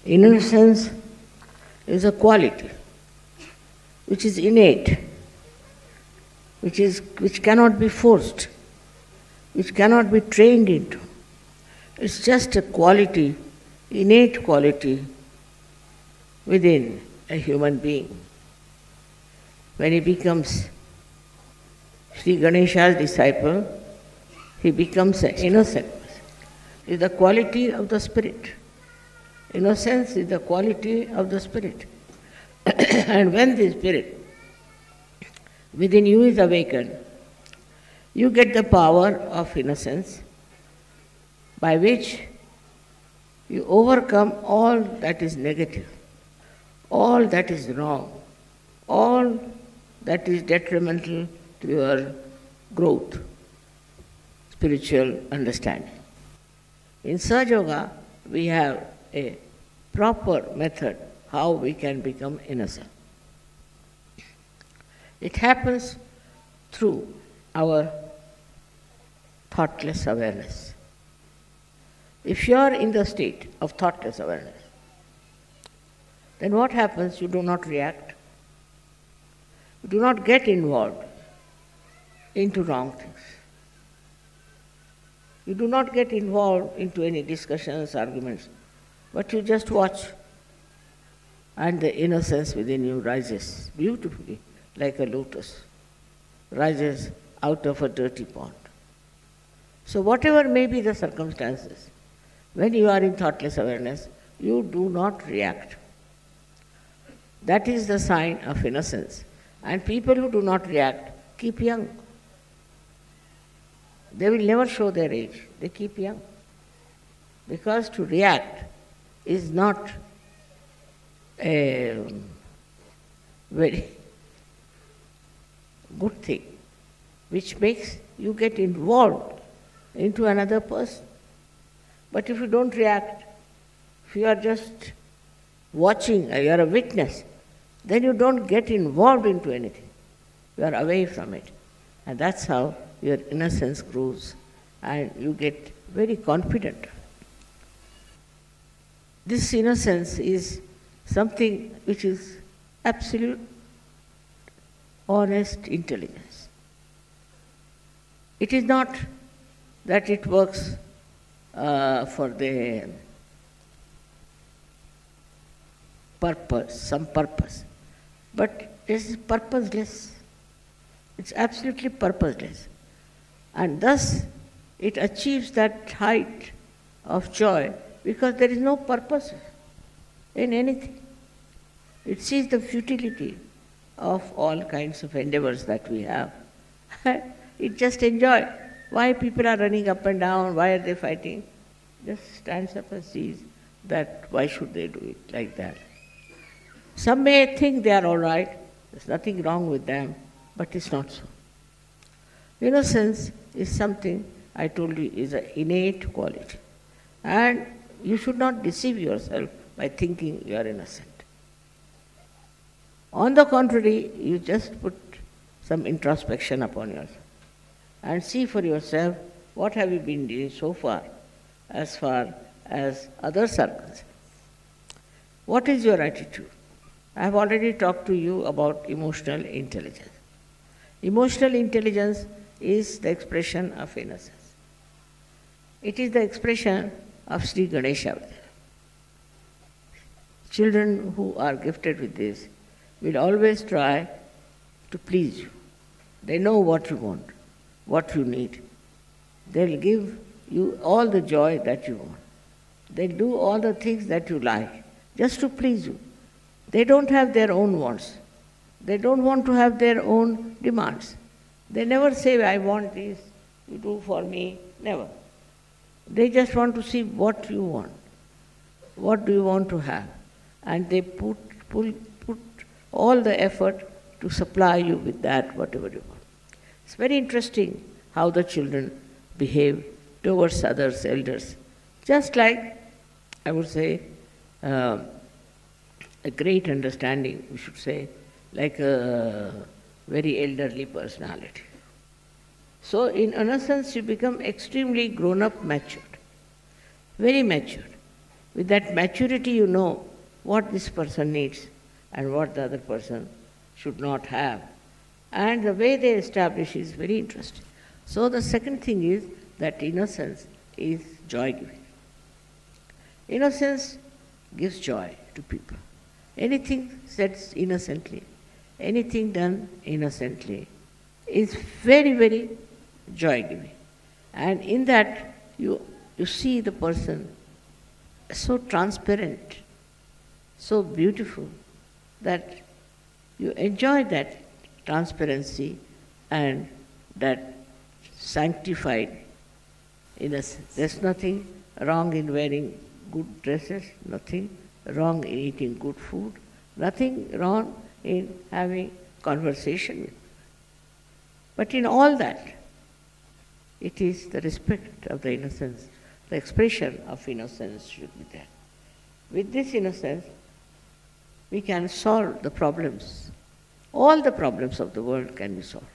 Innocence is a quality which is innate, which cannot be forced, which cannot be trained into. It's just a quality, innate quality within a human being. When he becomes Sri Ganesha's disciple, he becomes an innocent person. It's the quality of the spirit. Innocence is the quality of the spirit. And when the spirit within you is awakened, you get the power of innocence by which you overcome all that is negative, all that is wrong, all that is detrimental to your growth, spiritual understanding. In Sahaja Yoga, we have a proper method how we can become innocent. It happens through our thoughtless awareness. If you are in the state of thoughtless awareness, then what happens? You do not react. You do not get involved into wrong things. You do not get involved into any discussions, arguments, but you just watch, and the innocence within you rises beautifully like a lotus, rises out of a dirty pond. So whatever may be the circumstances, when you are in thoughtless awareness, you do not react. That is the sign of innocence. And people who do not react keep young. They will never show their age. They keep young. Because to react is not a very good thing, which makes you get involved into another person. But if you don't react, if you are just watching, you are a witness, then you don't get involved into anything. You are away from it. And that's how your innocence grows and you get very confident. This innocence is something which is absolute, honest intelligence. It is not that it works for the purpose, some purpose, but it is purposeless. It's absolutely purposeless. And thus it achieves that height of joy because there is no purpose in anything. It sees the futility of all kinds of endeavors that we have. It just enjoys. Why people are running up and down, why are they fighting? Just stands up and sees that why should they do it like that. Some may think they are all right, there's nothing wrong with them, but it's not so. Innocence is something, I told you, is an innate quality. And you should not deceive yourself by thinking you are innocent. On the contrary, you just put some introspection upon yourself and see for yourself what have you been doing so far as others are concerned. What is your attitude? I have already talked to you about emotional intelligence. Emotional intelligence is the expression of innocence. It is the expression of Sri Ganesha. Children who are gifted with this will always try to please you. They know what you want, what you need. They'll give you all the joy that you want. They'll do all the things that you like, just to please you. They don't have their own wants. They don't want to have their own demands. They never say, I want this, you do for me, never. They just want to see what you want. What do you want to have? And they put all the effort to supply you with that, whatever you want. It's very interesting how the children behave towards others, elders. Just like, I would say, a great understanding, we should say, like a very elderly personality. So in innocence you become extremely grown-up, matured, very matured. With that maturity, you know what this person needs and what the other person should not have. And the way they establish is very interesting. So the second thing is that innocence is joy-giving. Innocence gives joy to people. Anything said innocently, anything done innocently is very, very joy-giving. And in that, you see the person so transparent, so beautiful, that you enjoy that transparency and that sanctified innocence. There's nothing wrong in wearing good dresses, nothing wrong in eating good food, nothing wrong in having conversation with. But in all that, it is the respect of the innocence, the expression of innocence should be there. With this innocence, we can solve the problems. All the problems of the world can be solved.